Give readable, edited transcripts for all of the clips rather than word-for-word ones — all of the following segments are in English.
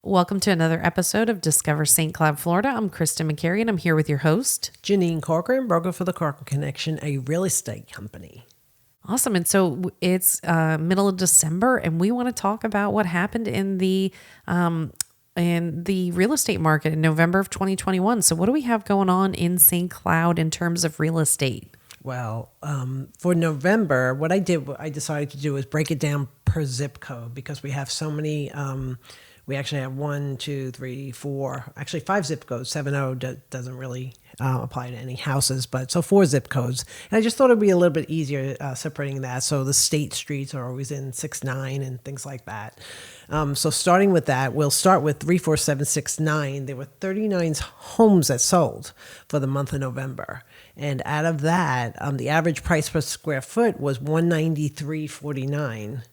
Welcome to another episode of Discover St. Cloud, Florida. I'm Kristin Macari, and I'm here with your host, Jeanine Corcoran, broker for the Corcoran Connection, a real estate company. Awesome. And so it's middle of December, and we want to talk about what happened in the real estate market in November of 2021. So what do we have going on in St. Cloud in terms of real estate? Well, for November, what I decided to do is break it down per zip code because we have so many. We actually have 5 zip codes. 70 doesn't really apply to any houses, but so 4 zip codes. And I just thought it'd be a little bit easier separating that. So the state streets are always in 6-9 and things like that. So starting with that, we'll start with 34769. There were 39 homes that sold for the month of November. And out of that, the average price per square foot was $193.49.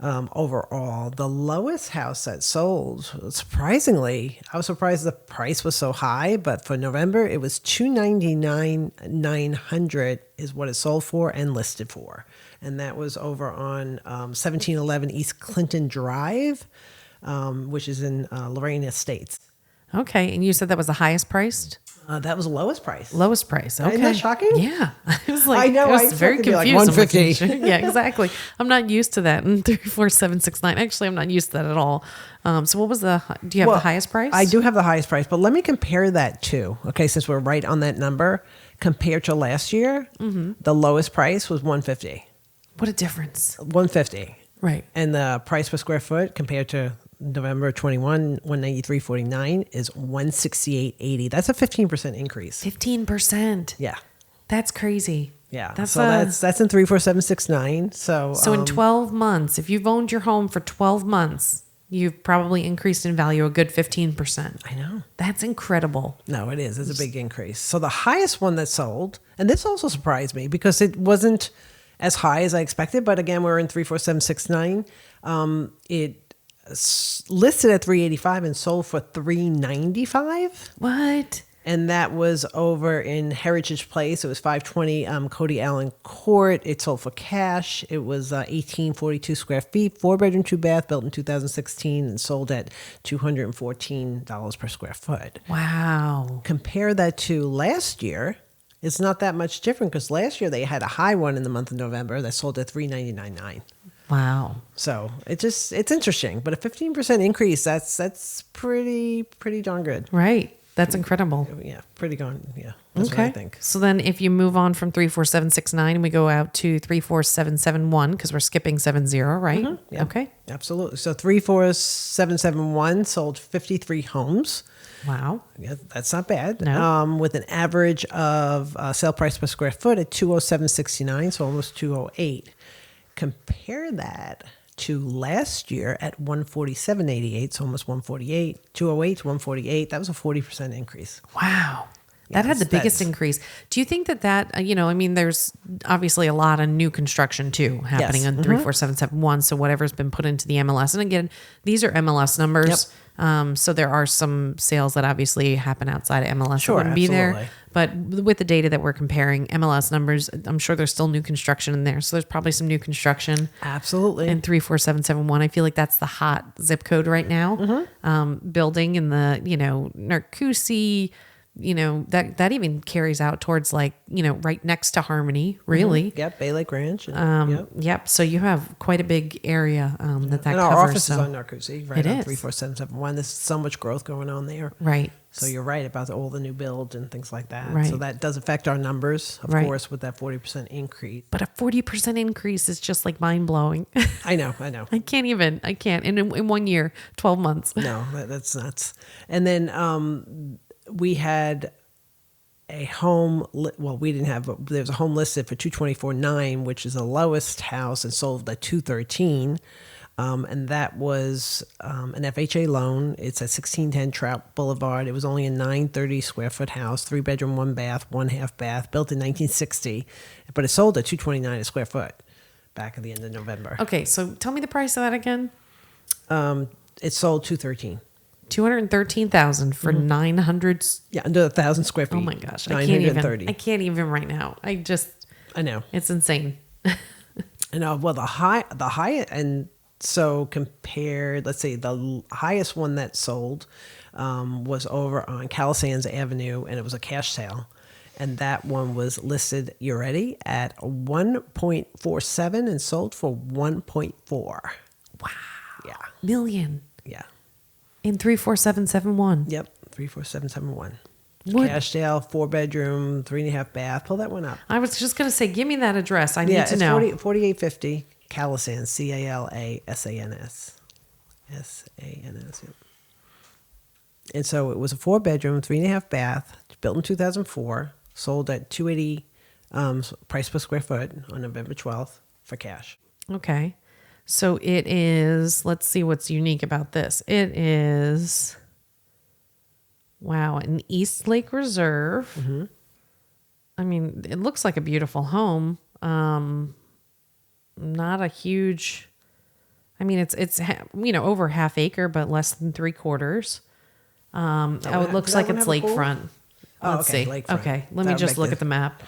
Overall, the lowest house that sold, surprisingly, I was surprised the price was so high, but for November, it was $299,900 is what it sold for and listed for. And that was over on 1711 East Clinton Drive, which is in Lorraine Estates. Okay. And you said that was the highest priced? That was the lowest price. Lowest price. Okay. Isn't that shocking? Yeah. I was like, I know. I was very confused. Like 150. Yeah, exactly. I'm not used to that in 34769. Actually, I'm not used to that at all. So what was do you have the highest price? I do have the highest price, but let me compare that to, okay, since we're right on that number, compared to last year, the lowest price was $150. What a difference. $150. Right. And the price per square foot compared to November 21, $193.49 is $168.80. That's a 15% increase. 15%. Yeah. That's crazy. Yeah. That's in 34769. So in 12 months, if you've owned your home for 12 months, you've probably increased in value a good 15%. I know. That's incredible. No, it is. It's a big increase. So the highest one that sold, and this also surprised me because it wasn't as high as I expected, but again, we're in 34769. It listed at $385 and sold for $395. What? And that was over in Heritage Place. It was 520 Cody Allen Court. It sold for cash. It was 1842 square feet, 4-bedroom, 2-bath, built in 2016, and sold at $214 per square foot. Wow. Compare that to last year. It's not that much different because last year they had a high one in the month of November that sold at $399.9. Wow. So it's interesting, but a 15% increase, that's pretty darn good. Right. That's incredible. Yeah. Pretty darn. Yeah. That's what I think. So then if you move on from 34769, we go out to 34771 because we're skipping 70, right? Mm-hmm. Yeah. Okay. Absolutely. So 34771 sold 53 homes. Wow. Yeah, that's not bad. No. With an average of sale price per square foot at $207.69, so almost $208. Compare that to last year at $147.88, so almost $148, $208 to $148. That was a 40% increase. Wow. That had the biggest increase. Do you think that there's obviously a lot of new construction too happening on 34771. So whatever's been put into the MLS. And again, these are MLS numbers. Yep. So there are some sales that obviously happen outside of MLS that wouldn't be there. But with the data that we're comparing, MLS numbers, I'm sure there's still new construction in there. So there's probably some new construction. Absolutely. And 34771, I feel like that's the hot zip code right now. Building in the, Narcoossee, that even carries out towards right next to Harmony, really. Mm-hmm. Yep, Bay Lake Ranch. Yep. So you have quite a big area that and covers. Our office is on Narcoossee, right? It on is. 34771. There's so much growth going on there. Right. So you're right about all the new builds and things like that. Right. So that does affect our numbers, of course, with that 40% increase. But a 40% increase is just like mind blowing. I know. I can't. In 1 year, 12 months. No, that's nuts. And then we had a home. We didn't have. There was a home listed for $224.9, which is the lowest house, and sold at $213. And that was an FHA loan. It's at 1610 Trout Boulevard. It was only a 930 square foot house, 3-bedroom, 1-bath, 1/2 bath, built in 1960, but it sold at $229 a square foot back at the end of November. Okay, so tell me the price of that again. It sold $213. $213,000 for 900. Yeah, under 1,000 square feet. Oh my gosh, 930. I can't even right now. I know It's insane. I know. Well, the high and So compared, let's see, the highest one that sold was over on Calisands Avenue, and it was a cash sale. And that one was listed, you ready, at 1.47 and sold for 1.4. Wow. Yeah. Million. Yeah. In 34771. Yep. 34771. What? Cash sale, 4-bedroom, 3.5 bath. Pull that one up. I was just going to say, give me that address. I need to know. 4850 Calisands, Calasans. Yep. And so it was a 4-bedroom, 3.5 bath, built in 2004, sold at $280 price per square foot on November 12th for cash. Okay. So it is, let's see what's unique about this. It is, wow, an East Lake Reserve. Mm-hmm. I mean, it looks like a beautiful home. Not a huge, I mean, it's over half acre, but less than 3/4. It looks like it's lakefront. Let's see. Lakefront. Okay, let me just look at the map.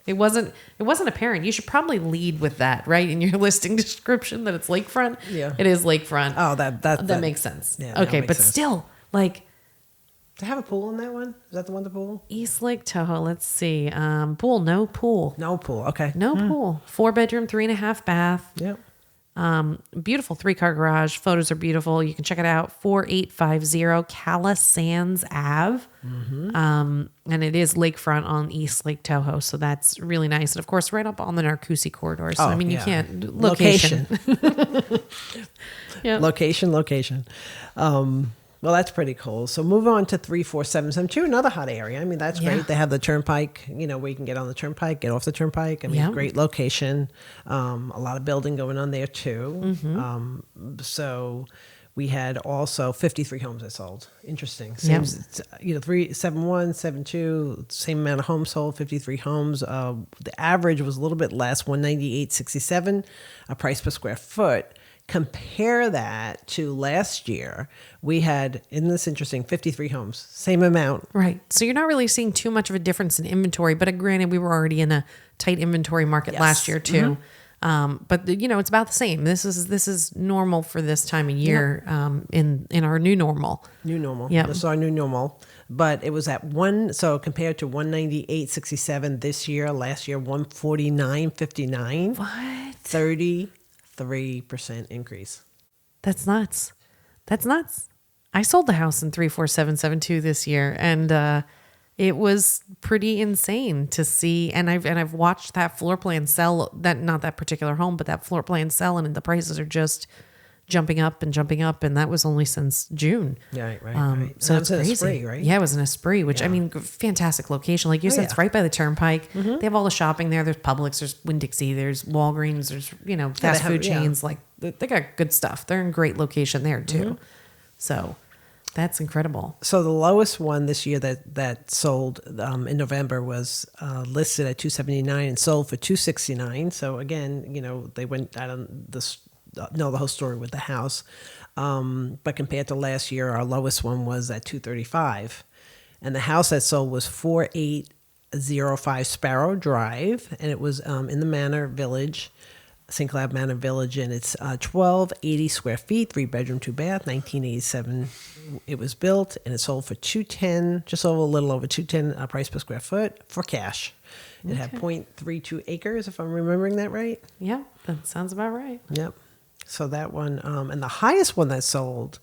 It wasn't apparent. You should probably lead with that, right? In your listing description that it's lakefront. Yeah. It is lakefront. Oh, that makes sense. Yeah, okay, but sense. Still, like, to have a pool in that one? Is that the one, the pool? East Lake Toho. Let's see. Pool, no pool. No pool. Okay. No pool. 4-bedroom, 3.5 bath. Yep. Beautiful 3-car garage. Photos are beautiful. You can check it out. 4850 Calisands Ave. Mm-hmm. And it is lakefront on East Lake Toho. So that's really nice. And of course, right up on the Narcoossee corridor. So, you can't, location. Yep. Location. Well, that's pretty cool. So move on to 34772, another hot area. I mean, that's great. Yeah. They have the turnpike, where you can get on the turnpike, get off the turnpike. I mean, great location. A lot of building going on there too. Mm-hmm. So we had also 53 homes that sold. Interesting. Same, 371, 72, same amount of homes sold, 53 homes. The average was a little bit less, 198.67, a price per square foot. Compare that to last year, we had, isn't this interesting, 53 homes, same amount. Right. So you're not really seeing too much of a difference in inventory, but granted, we were already in a tight inventory market last year too. Mm-hmm. But it's about the same. This is normal for this time of year. In our new normal. Yeah. This is our new normal. But it was at so compared to 198.67 this year, last year 149.59. What? 33% increase. That's nuts. I sold the house in 34772 this year, and it was pretty insane to see. And I've watched that floor plan sell. Not that particular home, but that floor plan sell, and the prices are just jumping up, and that was only since June. Yeah, right. So it's crazy. Esprit, right? Yeah, it was in Esprit, which I mean, fantastic location. Like you said, it's right by the turnpike. Mm-hmm. They have all the shopping there. There's Publix, there's Winn-Dixie, there's Walgreens, there's fast food chains. Like they got good stuff. They're in great location there too. Mm-hmm. So that's incredible. So the lowest one this year that sold in November was listed at $279 and sold for $269. So again, they went out on know the whole story with the house. But compared to last year, our lowest one was at $235. And the house that sold was 4805 Sparrow Drive. And it was in the Manor Village, St. Cloud Manor Village. And it's 1280 square feet, 3-bedroom, 2-bath, 1987. It was built and it sold for $210, just over a little over $210 price per square foot for cash. It had 0.32 acres, if I'm remembering that right. Yeah, that sounds about right. Yep. So that one, and the highest one that sold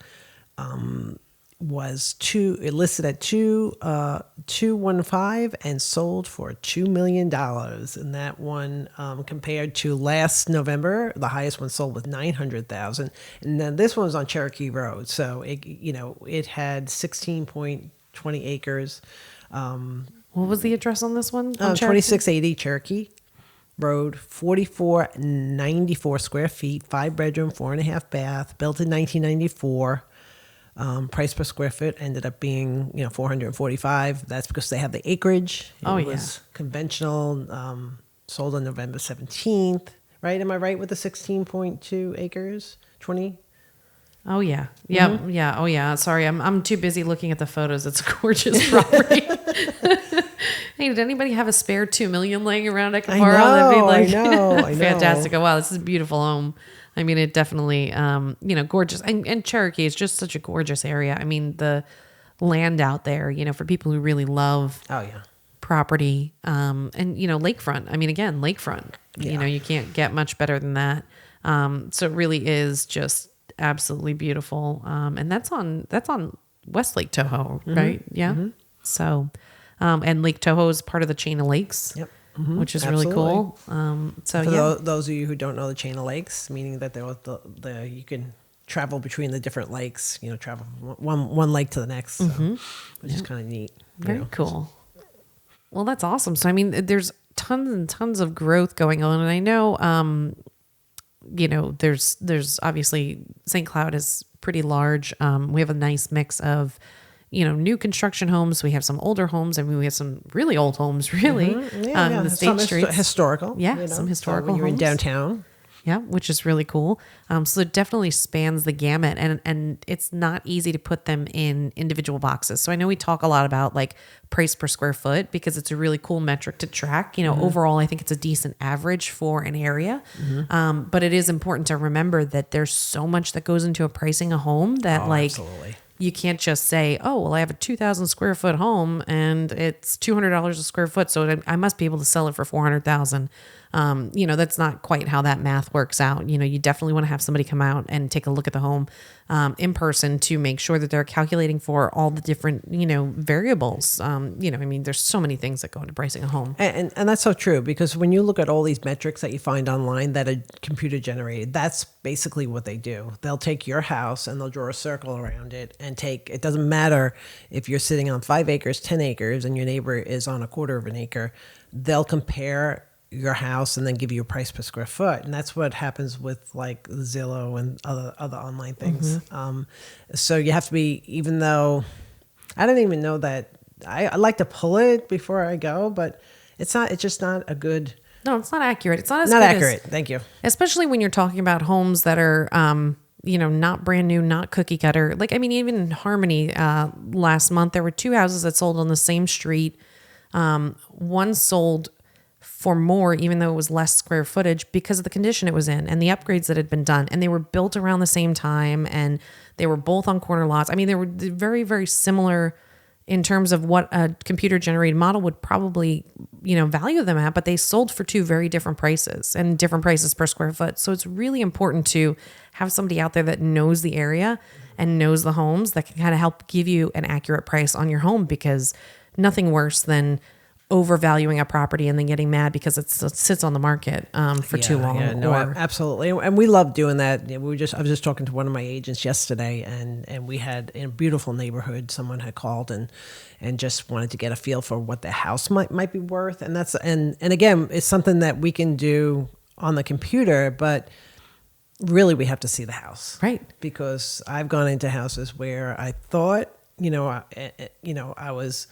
was it listed at 215 and sold for $2 million. And that one, compared to last November, the highest one sold with $900,000. And then this one was on Cherokee Road, so it had 16.20 acres. What was the address on this one? 2680 Cherokee Road, 4494 square feet, 5-bedroom, 4.5 bath, built in 1994. Price per square foot ended up being $445. That's because they have the acreage. It was conventional. Sold on November 17th. Right? Am I right with the 16.2 acres? 20. Oh yeah, yeah, mm-hmm. Yeah. Oh yeah. Sorry, I'm too busy looking at the photos. It's a gorgeous property. Hey, did anybody have a spare $2 million laying around I could borrow? That'd be like, I know. Fantastic. Oh wow, this is a beautiful home. I mean, it definitely, gorgeous. And Cherokee is just such a gorgeous area. I mean, the land out there, for people who really love property, and, lakefront. I mean, again, lakefront, you can't get much better than that. So it really is just absolutely beautiful. And that's on West Lake Tahoe, right? Yeah. Mm-hmm. So, and Lake Tahoe is part of the chain of lakes. Yep. Mm-hmm. Which is really cool. For those of you who don't know the chain of lakes, meaning that there was you can travel between the different lakes, travel from one lake to the next, which is kind of neat. Very cool. Well, that's awesome. So, I mean, there's tons and tons of growth going on. And I know, there's obviously St. Cloud is pretty large. We have a nice mix of new construction homes. We have some older homes. I mean, we have some really old homes, really. Mm-hmm. The state streets. Historical. Yeah, some historical homes. You're in homes. downtown. Yeah, which is really cool. So it definitely spans the gamut, and it's not easy to put them in individual boxes. So I know we talk a lot about like price per square foot because it's a really cool metric to track. Overall, I think it's a decent average for an area. Mm-hmm. But it is important to remember that there's so much that goes into pricing a home that absolutely. You can't just say, oh, well, I have a 2,000 square foot home and it's $200 a square foot, so I must be able to sell it for $400,000. That's not quite how that math works out. You definitely want to have somebody come out and take a look at the home in person to make sure that they're calculating for all the different, variables. There's so many things that go into pricing a home. And that's so true, because when you look at all these metrics that you find online that are computer generated, that's basically what they do. They'll take your house and they'll draw a circle around it and it doesn't matter if you're sitting on 5 acres, 10 acres, and your neighbor is on a quarter of an acre, they'll compare your house and then give you a price per square foot. And that's what happens with like Zillow and other online things. Mm-hmm. So you have to be, even though I don't even know that I like to pull it before I go, but it's just not a good. No, it's not accurate. It's not as not good accurate. Thank you. Especially when you're talking about homes that are, not brand new, not cookie cutter. Like, I mean, even in Harmony, last month, there were 2 houses that sold on the same street. One sold for more, even though it was less square footage, because of the condition it was in and the upgrades that had been done. And they were built around the same time, and they were both on corner lots. I mean, they were very, very similar in terms of what a computer generated model would probably, value them at, but they sold for 2 very different prices and different prices per square foot. So it's really important to have somebody out there that knows the area and knows the homes that can kind of help give you an accurate price on your home, because nothing worse than overvaluing a property and then getting mad because it sits on the market for too long. Yeah, no, absolutely. And we love doing that. I was just talking to one of my agents yesterday, and we had, in a beautiful neighborhood, someone had called and just wanted to get a feel for what the house might be worth. And that's, and again, it's something that we can do on the computer, but really we have to see the house. Right. Because I've gone into houses where I thought, I was,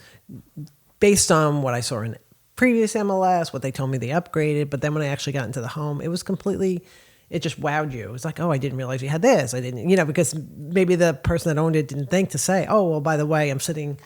based on what I saw in previous MLS, what they told me they upgraded. But then when I actually got into the home, it was it just wowed you. It was like, oh, I didn't realize you had this. I didn't, because maybe the person that owned it didn't think to say, oh, well, by the way, I'm sitting,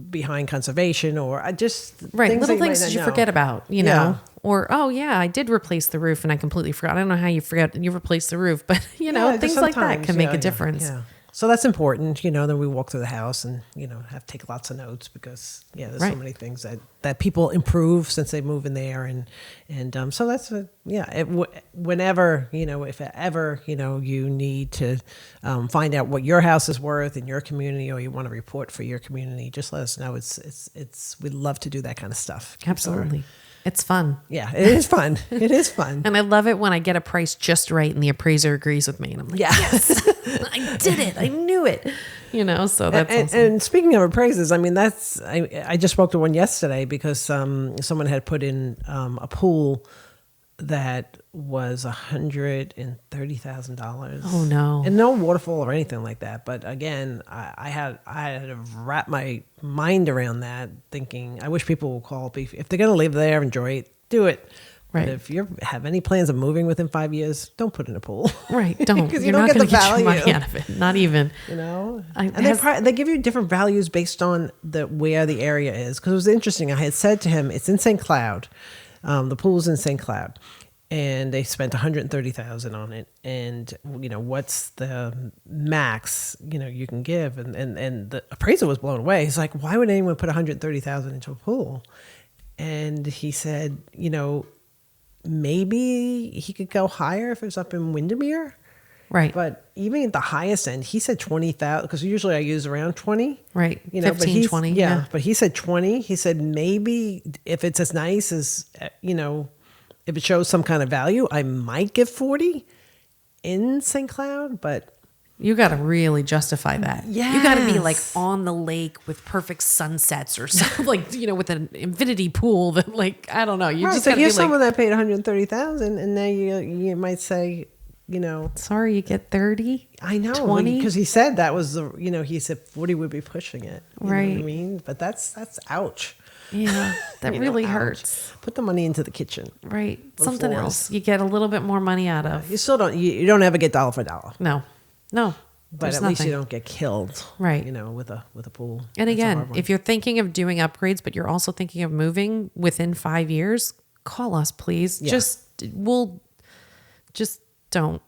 behind conservation, or I just. Right. Things little things that you forget about, Yeah. Or, oh yeah, I did replace the roof and I completely forgot. I don't know how you forgot you replaced the roof, but things like that can make a difference. Yeah. So that's important, then we walk through the house and, have to take lots of notes, because, there's so many things that people improve since they move in there. And so that's, whenever, if ever, you need to find out what your house is worth in your community, or you want to report for your community, just let us know. We'd love to do that kind of stuff. Absolutely. It's fun. Yeah, it is fun. It is fun. And I love it when I get a price just right and the appraiser agrees with me. And I'm like, yes, I did it. I knew it. So that's awesome. And speaking of appraisers, I mean, I just spoke to one yesterday because someone had put in a pool that was $130,000. Oh no! And no waterfall or anything like that. But again, I had to wrap my mind around that, thinking I wish people would call if they're going to live there, enjoy it, do it. Right. But if you have any plans of moving within 5 years, don't put in a pool. Right. Don't. Because you don't get the value. Money out of it. Not even. And they give you different values based on where the area is. Because it was interesting. I had said to him, it's in St. Cloud. The pool's in St. Cloud. and they spent $130,000 on it. And what's the max you can give? And the appraiser was blown away. He's like, why would anyone put $130,000 into a pool? And he said, maybe he could go higher if it was up in Windermere. Right. But even at the highest end, he said 20,000, because usually I use around 20. Right. 15, 20. Yeah. But he said 20. He said, maybe if it's as nice as, if it shows some kind of value, I might give 40 in St. Cloud, but you got to really justify that. Yes. You got to be like on the lake with perfect sunsets or something, like, with an infinity pool that, like, I don't know. You just so gotta here's be like, someone that paid $130,000, and now you might say, sorry, you get 30. I know, 20, because he said that was the, he said 40 would be pushing it. You right. know what I mean? But that's ouch. Yeah, that really ouch. Hurts. Put the money into the kitchen. Right. Something else you get a little bit more money out of. You still don't, you don't ever get dollar for dollar. No. But at least you don't get killed. Right. With a pool. And again, if you're thinking of doing upgrades, but you're also thinking of moving within 5 years, call us, please. Yeah. Just don't.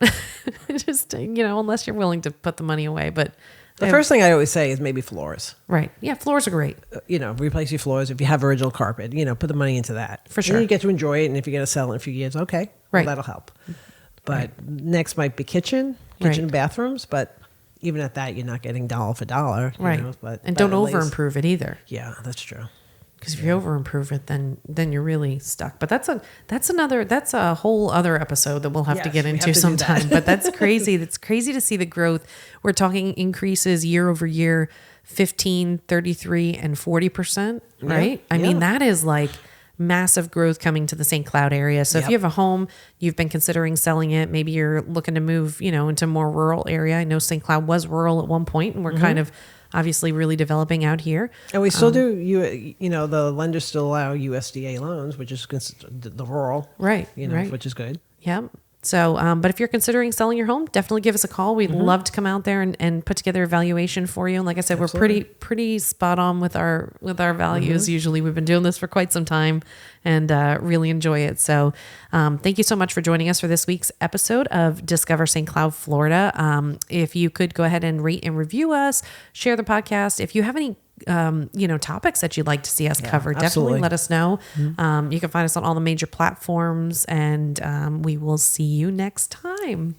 Unless you're willing to put the money away. But the first thing I always say is maybe floors. Right. Yeah, floors are great. Replace your floors. If you have original carpet, put the money into that. For sure. And you get to enjoy it. And if you're going to sell it in a few years, okay. Right. Well, that'll help. But next might be kitchen and bathrooms. But even at that, you're not getting dollar for dollar. Right. But don't over improve it either. Yeah, that's true. Because if you over improve it, then you're really stuck. But that's a whole other episode that we'll have to get into sometime. But that's crazy. That's crazy to see the growth. We're talking increases year over year, 15, 33, and 40%, right? I mean, that is like massive growth coming to the St. Cloud area. So if you have a home, you've been considering selling it, maybe you're looking to move, into a more rural area. I know St. Cloud was rural at one point, and we're kind of obviously really developing out here. And we still do, the lenders still allow USDA loans, which is the rural, right? Which is good. Yeah. So, but if you're considering selling your home, definitely give us a call. We'd love to come out there and put together a valuation for you. And like I said, we're pretty spot on with our values. Usually we've been doing this for quite some time and really enjoy it. So thank you so much for joining us for this week's episode of Discover St. Cloud, Florida. If you could go ahead and rate and review us, share the podcast. If you have any topics that you'd like to see us cover, definitely let us know. You can find us on all the major platforms, and we will see you next time.